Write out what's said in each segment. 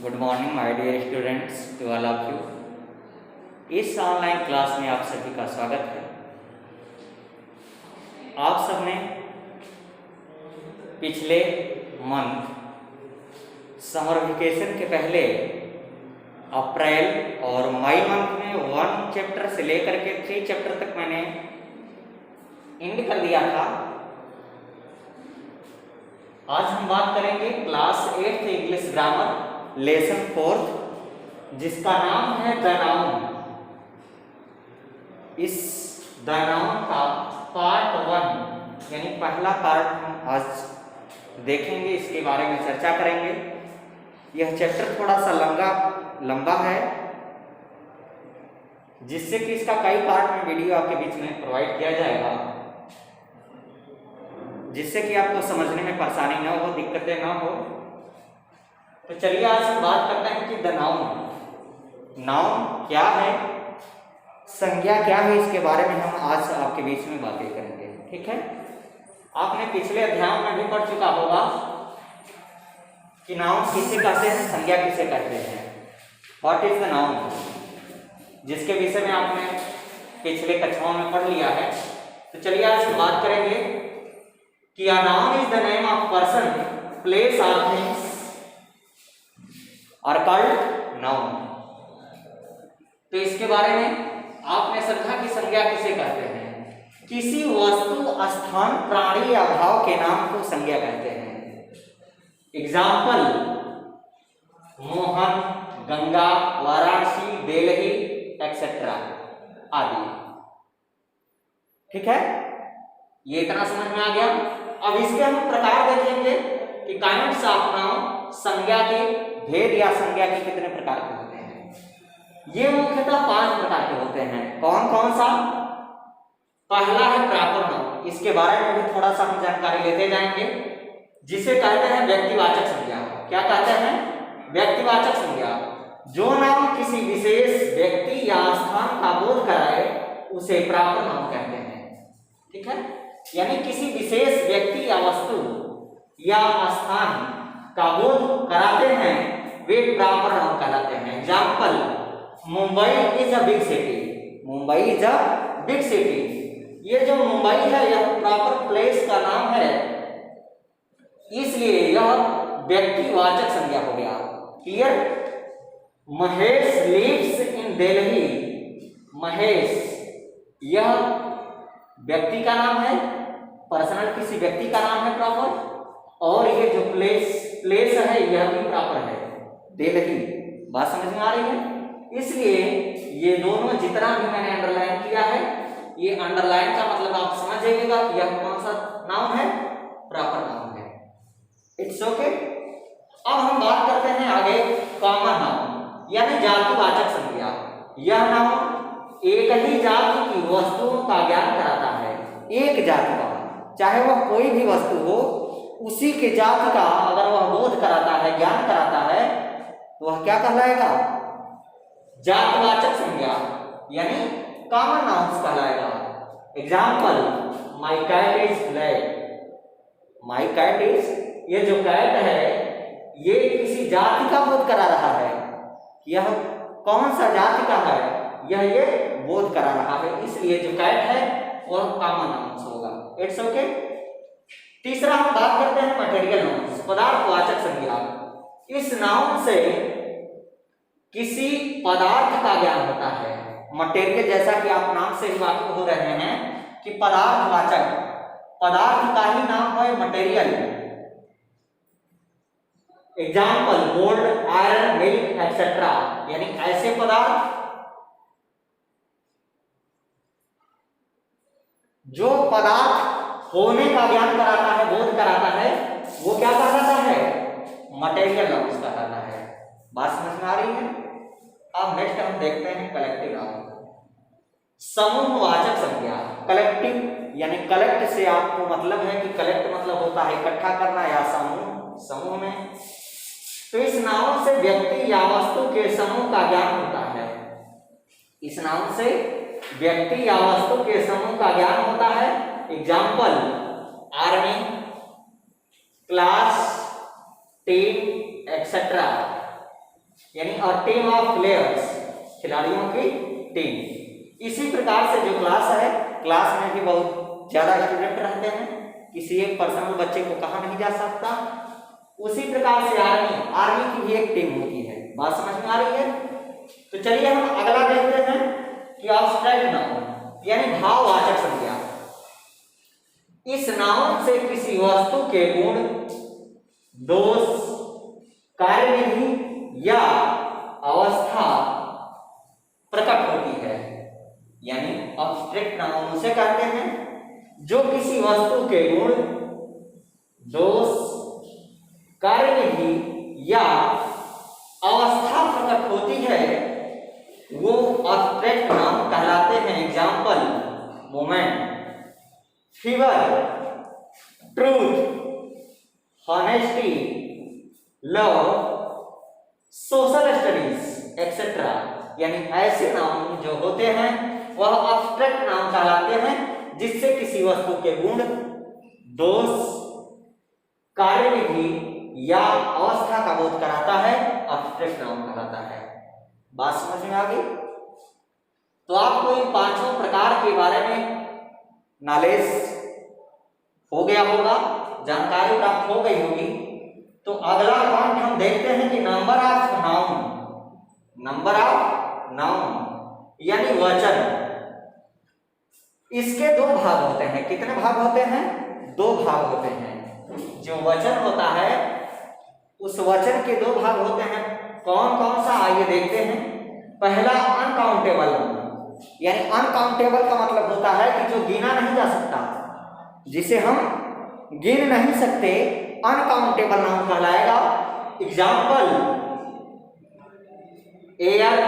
Good morning my dear students, to all of you. इस online class में आप सभी का स्वागत है। आप सबने पिछले मंथ समर वेकेशन के पहले अप्रैल और मई मंथ में 1 चैप्टर से लेकर के 3 चैप्टर तक मैंने एंड कर दिया था। आज हम बात करेंगे class 8th English grammar lesson 4 जिसका नाम है द नाउन। इस द नाउन का पार्ट 1 यानी पहला पार्ट हम आज देखेंगे, इसके बारे में चर्चा करेंगे। यह चैप्टर थोड़ा सा लंबा है, जिससे कि इसका कई पार्ट में वीडियो आपके बीच में प्रोवाइड किया जाएगा, जिससे कि आपको समझने में परेशानी न हो, दिक्कतें न हो। तो चलिए आज हम बात करते हैं कि द नाउन क्या है, संज्ञा क्या है, इसके बारे में हम आज आपके बीच में बातें करेंगे। ठीक है, आपने पिछले अध्याय में भी पढ़ चुका होगा कि नाउन किसे कहते हैं, संज्ञा किसे कहते हैं, व्हाट इज द नाउन, जिसके विषय में आपने पिछले कक्षाओं में पढ़ लिया है। तो चलिए आज हम बात करेंगे कि a noun is the name of person, place or things are called noun। तो इसके बारे में आपने समझा कि संज्ञा किसे कहते हैं। किसी वस्तु, स्थान, प्राणी या भाव के नाम को संज्ञा कहते हैं। एग्जाम्पल मोहन, गंगा, वाराणसी, दिल्ली एक्सेट्रा आदि। ठीक है, ये इतना समझ में आ गया। अब इसके हम प्रकार देखेंगे कि काइंड्स ऑफ नाउन, संज्ञा के भेद या संज्ञा के कितने प्रकार के होते हैं। ये मुख्यतः 5 प्रकार के होते हैं। कौन कौन सा? पहला है प्रॉपर नाउन, इसके बारे में भी थोड़ा सा हम जानकारी लेते जाएंगे, जिसे कहते हैं व्यक्तिवाचक संज्ञा। क्या कहते हैं? व्यक्तिवाचक संज्ञा। जो नाउन किसी विशेष व्यक्ति या स्थान का बोध कराए उसे प्रॉपर नाउन कहते हैं। ठीक है, यानी किसी विशेष व्यक्ति या वस्तु या स्थान का बोध कराते हैं वे प्रॉपर नाउन कहलाते हैं। Example Mumbai is a big city. Mumbai is a big city. ये जो मुंबई है यह प्रॉपर प्लेस का नाम है, इसलिए यह व्यक्तिवाचक संज्ञा हो गया। Clear? Mahesh lives in Delhi. Mahesh यह व्यक्ति का नाम है, पर्सनल किसी व्यक्ति का नाम है प्रॉपर, और ये जो प्लेस है यह भी प्रॉपर है, दिल्ली। बात समझ में आ रही है? इसलिए ये दोनों जितना भी मैंने अंडरलाइन किया है, ये अंडरलाइन का मतलब आप समझ जाइएगा कि यह कौन सा नाउन है, प्रॉपर नाउन है। It's okay. अब हम बात करते हैं आगे कॉमन नाउन यानी जातिवाचक संज्ञा। यह नाउन एक ही जाति की वस्तुओं का ज्ञान कराता है। एक जाति का, चाहे वह कोई भी वस्तु हो, उसी के जाति का अगर वह बोध कराता है, ज्ञान कराता है, तो वह क्या कहलाएगा? जातिवाचक संज्ञा यानी कॉमन नाउन्स कहलाएगा। Example my cat is black. My cat is, ये जो कैट है ये किसी जाति का बोध करा रहा है, यह कौन सा जाति का है यह ये बोध करा रहा है, इसलिए जो कैट है वह कॉमन नाउन्स होगा। It's okay. तीसरा हम बात करते हैं मटेरियल नाउन्स, पदार्थवाचक संज्ञा। इस नाउन से किसी पदार्थ का ज्ञान होता है। मटेरियल, जैसा कि आप नाम से ही वाकिफ हो रहे हैं कि पदार्थवाचक, पदार्थ का ही नाम है material. Example gold, iron, milk etcetera, यानी ऐसे पदार्थ जो पदार्थ होने का ज्ञान कराता है, बोध कराता है, वो क्या कहलाता है? मटेरियल नाउन्स कहलाता है। बात समझ में आ रही है? अब नेक्स्ट हम देखते हैं कलेक्टिव नाउन, समूहवाचक संज्ञा। कलेक्टिव यानी कलेक्ट से आपको मतलब है कि कलेक्ट मतलब होता है इकट्ठा करना या समूह में। तो इस नाउन से व्यक्ति या वस्तु के समूह का ज्ञान होता है। इस नाउन से व्यक्ति या वस्तु के समूह का ज्ञान होता है। Example army, class, team etcetera. यानी अ टीम ऑफ प्लेयर्स, खिलाड़ियों की टीम। इसी प्रकार से जो क्लास है, क्लास में भी बहुत ज्यादा स्टूडेंट रहते हैं, किसी एक पर्सनल बच्चे को कहा नहीं जा सकता। उसी प्रकार से आर्मी की भी एक टीम होती है। बात समझ में आ रही है? तो चलिए हम अगला देखते हैं कि एब्स्ट्रैक्ट नाउन यानी भाववाचक संज्ञा। इस नाउन से किसी वस्तु के गुण, दोष, कार्यविधि या अवस्था प्रकट होती है। यानी एब्स्ट्रैक्ट नाउन उसे कहते हैं जो किसी वस्तु के गुण, दोष, कार्यविधि या अवस्था प्रकट होती है, वो एब्स्ट्रैक्ट नाउन कहलाते हैं। Example: moment, fever, truth, honesty, love, social studies etcetera. यानी ऐसे नाउन जो होते हैं वह एब्स्ट्रैक्ट नाउन कहलाते हैं जिससे किसी वस्तु के गुण, दोष, कार्यविधि या अवस्था का बोध कराता है, एब्स्ट्रैक्ट नाउन कहलाता है। बात समझ में आ गई? तो आपको इन पांचों प्रकार के बारे में नॉलेज हो गया होगा, जानकारी प्राप्त हो गई होगी। तो अगला पॉइंट हम देखते हैं कि number of noun. Number of noun यानी वचन। इसके दो भाग होते हैं। कितने भाग होते हैं? दो भाग होते हैं। जो वचन होता है उस वचन के दो भाग होते हैं। कौन कौन सा, आइए देखते हैं। पहला अनकाउंटेबल, यानी अनकाउंटेबल का मतलब होता है कि जो गिना नहीं जा सकता, जिसे हम गिन नहीं सकते, अनकाउंटेबल नाउन कहलाएगा। Example: air,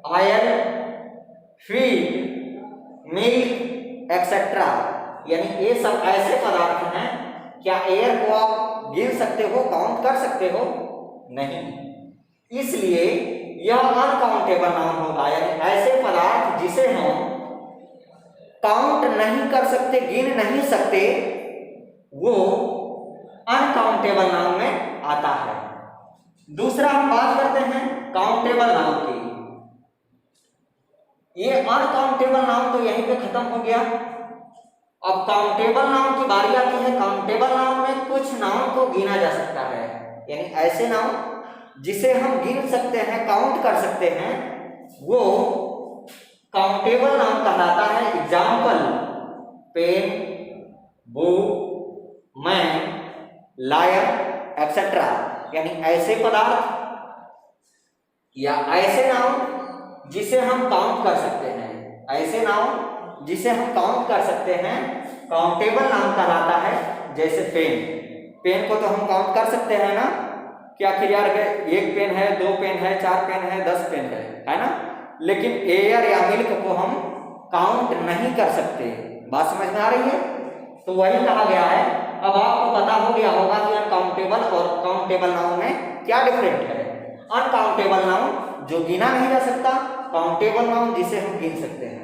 oil, feed, milk etcetera. यानी ये सब ऐसे पदार्थ हैं, क्या एयर को आप गिन सकते हो, काउंट कर सकते हो? नहीं। इसलिए यह अनकाउंटेबल नाउन होगा। यानी ऐसे पदार्थ जिसे हम काउंट नहीं कर सकते, गिन नहीं सकते, वो अनकाउंटेबल नाउन में आता है। दूसरा हम बात करते हैं काउंटेबल नाउन की। ये अनकाउंटेबल नाउन तो यहीं पे खत्म हो गया। अब काउंटेबल नाउन की बारी आती है। काउंटेबल नाउन में कुछ नाउन को गिना जा सकता है, यानी ऐसे नाउन जिसे हम गिन सकते हैं, काउंट कर सकते हैं, वो काउंटेबल नाउन कहलाता है। Example: pen, book, man, lion etcetera. यानी ऐसे पदार्थ या ऐसे नाउन जिसे हम काउंट कर सकते हैं, ऐसे नाउन जिसे हम काउंट कर सकते हैं, काउंटेबल नाउन कहलाता है। जैसे पेन, पेन को तो हम काउंट कर सकते हैं ना, कि आखिर यार एक पेन है, दो पेन है, चार पेन है, 10 पेन है ना। लेकिन एयर या मिल्क को हम काउंट नहीं कर सकते। बात समझ में आ रही है? तो वही कहा गया है। अब आपको पता हो गया होगा कि अनकाउंटेबल और काउंटेबल नाउन में क्या डिफरेंट है। अनकाउंटेबल नाउन जो गिना नहीं जा सकता, काउंटेबल नाउन जिसे हम गिन सकते हैं।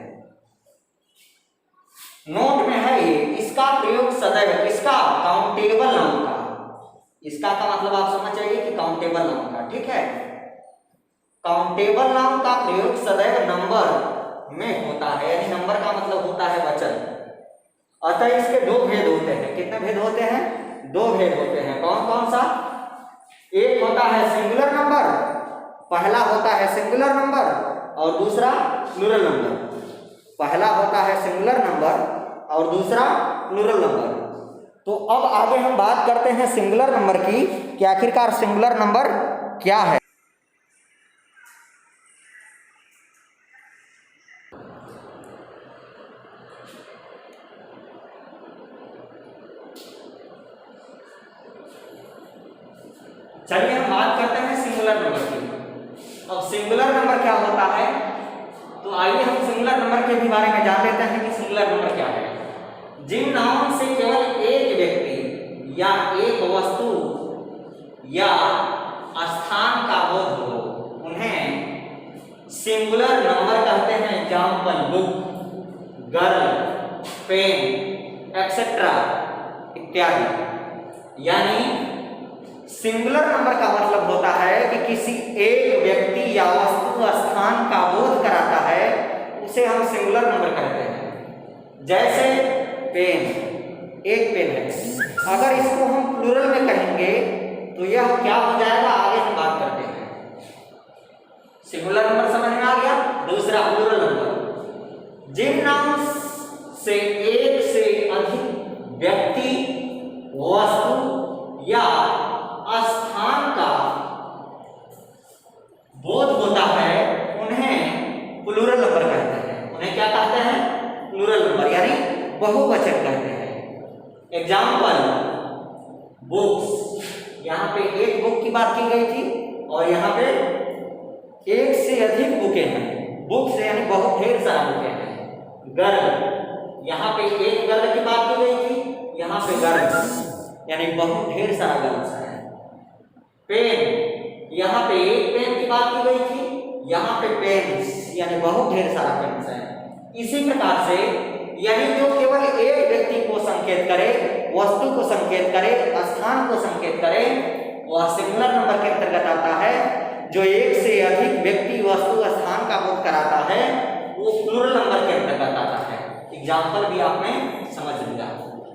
नोट में है ये, इसका प्रयोग सदैव, इसका काउंटेबल नाउन का, इसका का मतलब आप समझ जाइए कि काउंटेबल नाउन का, ठीक है। काउंटेबल नाउन का प्रयोग सदैव नंबर में होता है, यानी नंबर का मतलब होता है वचन। अतः इसके दो भेद होते हैं। कितने भेद होते हैं? दो भेद होते हैं। कौन कौन सा? एक होता है सिंगुलर नंबर, पहला होता है सिंगुलर नंबर और दूसरा प्लूरल नंबर। पहला होता है सिंगुलर नंबर और दूसरा प्लूरल नंबर। तो अब आगे हम बात करते हैं सिंगुलर नंबर की, कि आखिरकार सिंगुलर नंबर क्या है। चलिए हम बात करते हैं सिंगुलर नंबर की। अब सिंगुलर नंबर क्या होता है, तो आइए हम सिंगुलर नंबर के भी बारे में जान लेते हैं कि सिंगुलर नंबर क्या है। जिन नाउन से केवल एक व्यक्ति या एक वस्तु या स्थान का बोध हो, उन्हें सिंगुलर नंबर कहते हैं। Example: book, girl, pen etcetera इत्यादि। यानी सिंगुलर नंबर का मतलब होता है कि किसी एक व्यक्ति या वस्तु स्थान का बोध कराता है, उसे हम सिंगुलर नंबर कहते हैं। जैसे पेन, एक पेन है, अगर इसको हम प्लूरल में कहेंगे तो यह क्या हो जाएगा, आगे हम बात करते हैं। सिंगुलर नंबर समझ में आ गया। दूसरा प्लूरल नंबर, जिन नाउन से एक से अधिक व्यक्ति, वस्तु या स्थान का बोध होता है उन्हें प्लूरल नंबर कहते हैं। उन्हें क्या कहते हैं? प्लूरल नंबर, यानी बहुवचन कहते हैं। एग्जाम्पल, बुक्स, यहाँ पे एक बुक की बात की गई थी और यहाँ पे एक से अधिक बुकें हैं। बुक्स यानी बहुत ढेर सारा बुकें हैं। गर्ल, यहाँ पे एक गर्ल की बात की गई थी, यहाँ पे गर्ल यानी बहुत ढेर सारा गर्ल्स है। पेन, यहाँ पे एक पेन की बात की गई थी, यहाँ पे पेन्स यानी बहुत ढेर सारा पेन्स है। इसी प्रकार से यानी जो केवल एक व्यक्ति को संकेत करे, वस्तु को संकेत करे, स्थान को संकेत करे, वह सिंगुलर नंबर के अंतर्गत आता है। जो एक से अधिक व्यक्ति, वस्तु, स्थान का बोध कराता है वो प्लूरल नंबर के अंतर्गत आता है। एग्जाम्पल भी आपने समझ लिया।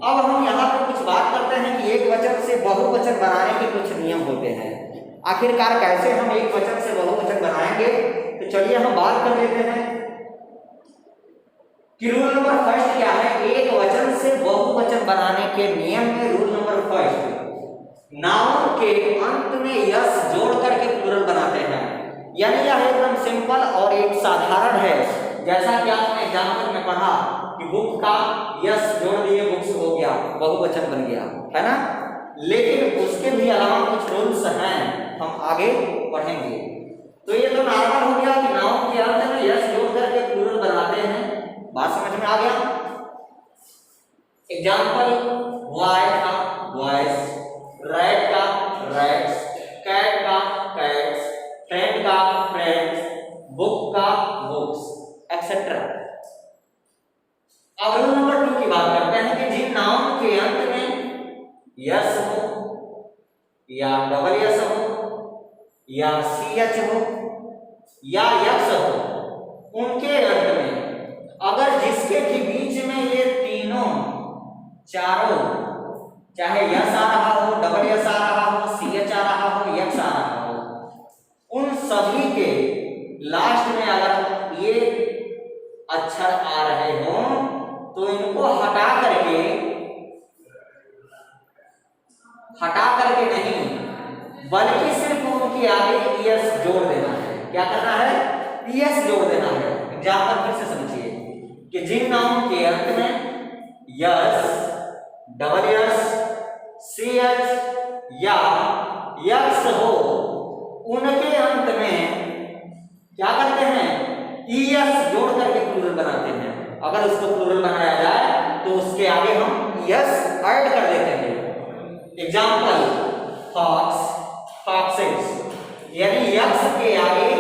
अब हम यहाँ पर कुछ बात करते हैं कि एक वचन से बहुवचन बनाने के कुछ नियम होते हैं। आखिरकार कैसे हम एक वचन से बहुवचन बनाएंगे, तो चलिए हम बात कर लेते हैं कि रूल नंबर फर्स्ट क्या है। एक वचन से बहुवचन बनाने के नियम में रूल नंबर फर्स्ट, नाउन के अंत में यस जोड़ करके प्लूरल बनाते हैं। यानी यह एकदम सिंपल और एक साधारण है। जैसा कि आपने एग्जाम्पल में पढ़ा कि बुक का यस जोड़ दिए, बुक्स हो गया, बहुवचन बन गया, है ना। लेकिन उसके भी अलावा कुछ रूल्स हैं, हम आगे पढ़ेंगे। तो ये तो नॉर्मल हो गया कि नाउन के अंत में यस जोड़ करके प्लूरल बनाते हैं। बात समझ में आ गया। एग्जाम्पल, बॉय का बॉयज, रैट का रैट्स, कैट का कैट्स, फ्रेंड का फ्रेंड्स, बुक का बुक्स, एक्सेट्रा। अब रूल नंबर 2 की बात करते हैं कि जिन नाउन के अंत में यस हो या डबल यस हो या ch हो या यक्स हो, उनके अंत में अगर जिसके भी बीच में ये तीनों चारों, चाहे यस आ रहा हो, डबल यस आ रहा हो, ch आ रहा हो, यक्स आ रहा हो, उन सभी के लास्ट में अगर ये अक्षर आ रहे हो तो इनको हटा करके नहीं, बल्कि सिर्फ उनके आगे यस जोड़ देना है। क्या करना है? यस जोड़ देना है। एग्जाम्पल फिर से समझिए कि जिन नाउन के अंत में यस, डबल यस, ch या यक्स हो, उनके अंत में क्या करते हैं? ईएस जोड़ करके प्लूरल बनाते हैं। अगर उसको प्लूरल बनाया जाए तो उसके आगे हम यस ऐड कर देते हैं। एग्जाम्पल, फॉक्स, फॉक्सेस, यानी यक्स के आगे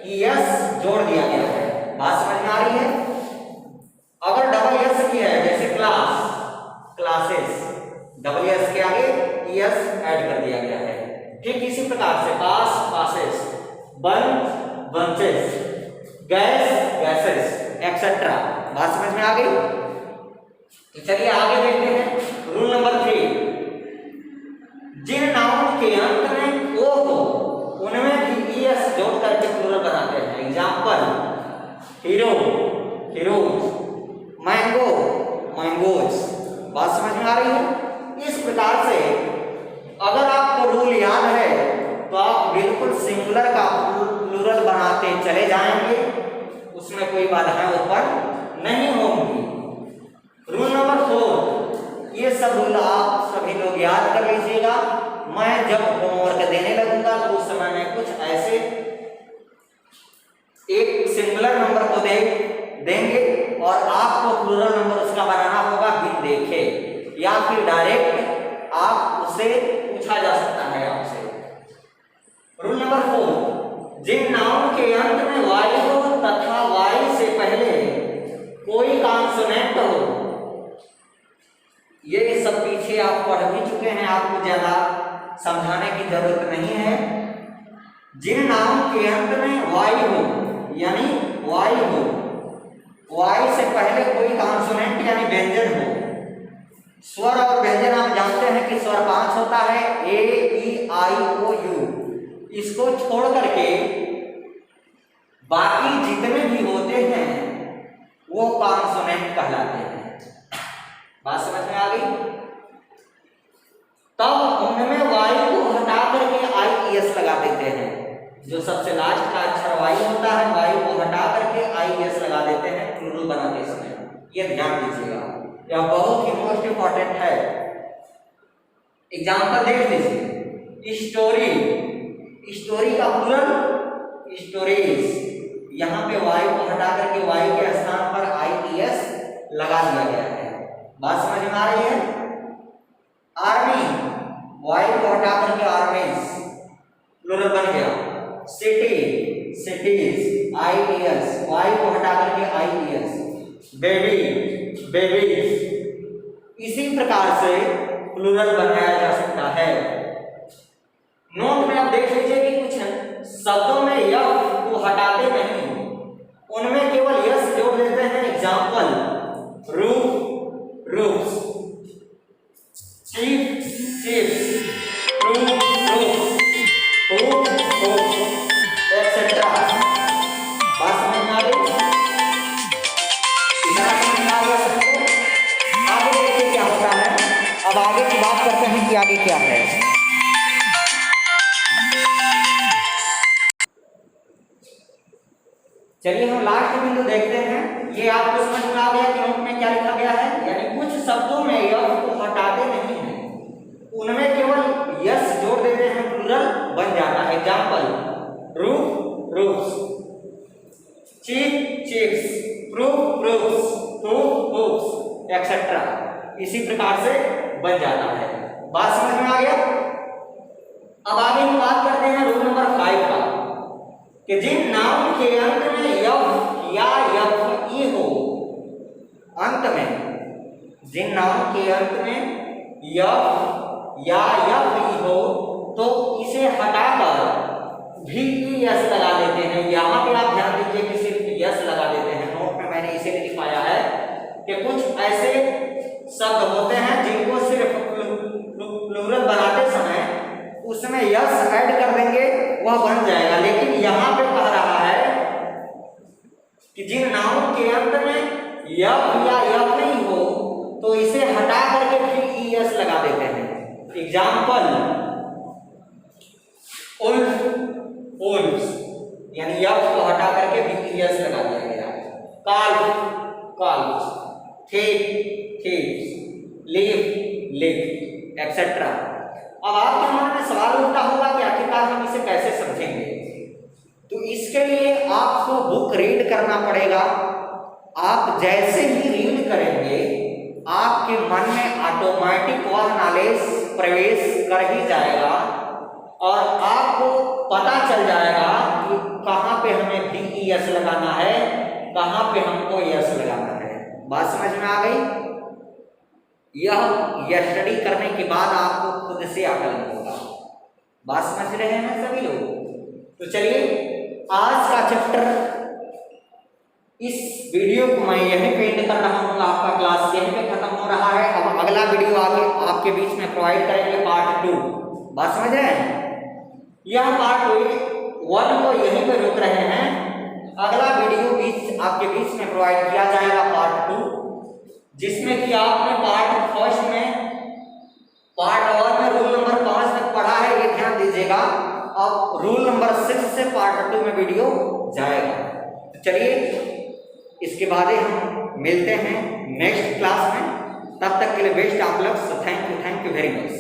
ईएस जोड़ दिया गया है। बात समझ में आ रही है। अगर डबल यस की है, जैसे क्लास, क्लासेस, डबल यस के आगे ईएस ऐड कर दिया गया है। ठीक इसी प्रकार से pass, passes, bunch, bunches, gas, gases, etcetera. बात समझ में आ गई। तो चलिए आगे देखते हैं। रूल नंबर 3, जिन नाउन के अंत में ओ हो उनमें भी ईएस जोड़ करके प्लूरल बनाते हैं। Example, hero, heroes, mango, mangoes. बात समझ में आ रही है। इस प्रकार से अगर आपको रूल याद है तो आप बिल्कुल सिंगुलर का प्लूरल बनाते चले जाएंगे, उसमें कोई बाधाएं उत्पन्न नहीं होंगी। रूल नंबर 4, ये सब रूल आप सभी लोग याद कर लीजिएगा। मैं जब होमवर्क देने लगूंगा तो उस समय में कुछ ऐसे एक सिंगुलर नंबर को देंगे और आपको प्लूरल नंबर उसका बनाना होगा बिन देखे, या फिर डायरेक्ट आप उसे पूछा जा सकता है आपसे। रूल नंबर 4, जिन नाउन के अंत में वाई हो तथा वाई से पहले कोई कॉन्सोनेंट हो, ये सब पीछे आप पढ़ भी चुके हैं, आपको ज्यादा समझाने की जरूरत नहीं है। जिन नामों के अंत में वाई हो, यानी वाई हो, वाई से पहले कोई कॉन्सोनेंट यानी व्यंजन हो। स्वर और व्यंजन आप जानते हैं कि स्वर 5 होता है, ए ई आई ओ यू। इसको छोड़ करके बाकी जितने भी होते हैं वो कॉन्सोनेंट कहलाते हैं। बात समझ में आ गई? तब उनमें वाई को हटा करके आई एस लगा देते हैं। जो सबसे लास्ट का अक्षर वाई होता है, वाई को हटा करके आई एस लगा देते हैं प्लूरल बनाते समय। ये ध्यान दीजिएगा, यह बहुत ही मोस्ट इंपॉर्टेंट है। एग्जाम्पल देख लीजिए, स्टोरी, स्टोरी का प्लूरल स्टोरीज। यहाँ पे वाई को हटा करके वाई के स्थान पर आई एस लगा दिया गया है। बात समझ में आ रही है? आर्मी, वाई को हटा करके आर्मीज प्लूरल बन गया। City, cities, I S, Y को हटा करके आई एस। Baby, babies. इसी प्रकार से प्लूरल बनाया जा सकता है। नोट में आप देख लीजिए कि कुछ शब्दों में यफ को हटाते नहीं, उनमें केवल यस जोड़ देते हैं। Example, roof, roofs, chief, chiefs, roof, roofs, hope, hopes, etcetera. बात समझ में आ गई? इतना समझ में आ गया सबको? आगे देखिए क्या होता है। अब आगे की बात करते हैं कि आगे क्या है। चलिए हम लास्ट बिंदु देखते हैं। ये आपको समझ में आ गया कि नोट में क्या लिखा गया है। यानी कुछ शब्दों में यफ को हटाते नहीं है, उनमें केवल यस जोड़ देते हैं, प्लूरल बन जाता है। Example, roof, roofs, chief, chiefs, proof, proofs, hope, hopes, etcetera. इसी प्रकार से बन जाता है। बात समझ में आ गया? अब आगे हम बात करते हैं रूल नंबर 5 का, कि जिन नाम के अंत में यफ या यफ ई हो, अंत में जिन नाम के अंत में यफ या यफ ई हो तो इसे हटाकर भी यस लगा देते हैं। यहाँ पे आप ध्यान दीजिए कि सिर्फ यस लगा देते हैं। नोट में मैंने इसे लिखवाया है कि कुछ ऐसे शब्द होते हैं जिनको सिर्फ प्लूरल बनाते समय उसमें यस ऐड कर देंगे, वह बन जाएगा। लेकिन यहाँ पे कह रहा है कि जिन नामों के अंत में यफ या यफ नहीं हो तो इसे हटा करके फिर ईएस लगा देते हैं। एग्जाम्पल, उल्फ, उल्फ्स, यानी यफ को हटा करके भी ईएस लगा दिया गया। Calf, calfs, thief, thiefs, leaf, leaf, etcetera. अब आपके मन में सवाल उठता होगा कि आखिरकार हम इसे कैसे समझेंगे। तो इसके लिए आपको बुक रीड करना पड़ेगा। आप जैसे ही रीड करेंगे आपके मन में ऑटोमेटिक वह नॉलेज प्रवेश कर ही जाएगा और आपको पता चल जाएगा कि कहाँ पे हमें भी यस लगाना है, कहाँ पे हमको यस लगाना है। बात समझ में आ गई? यह स्टडी करने के बाद आपको खुद से आकलन होगा। बात समझ रहे हैं सभी लोग? तो चलिए आज का चैप्टर, इस वीडियो को मैं यहीं पे एंड कर रहा हूँ। आपका क्लास यहीं पे खत्म हो रहा है। अब अगला वीडियो आगे आपके बीच में प्रोवाइड करेंगे, पार्ट 2। बात समझ रहे हैं? यह पार्ट 1 को यहीं पे रोक रहे हैं। अगला वीडियो आपके बीच में प्रोवाइड किया जाएगा, पार्ट 2, जिसमें कि आपने पार्ट 1 में, पार्ट 1 में रूल नंबर 5 तक पढ़ा है, ये ध्यान दीजिएगा। अब रूल नंबर 6 से पार्ट 2 में वीडियो जाएगा। तो चलिए इसके बाद हम मिलते हैं नेक्स्ट क्लास में। तब तक के लिए बेस्ट आप लोग। Thank you very much.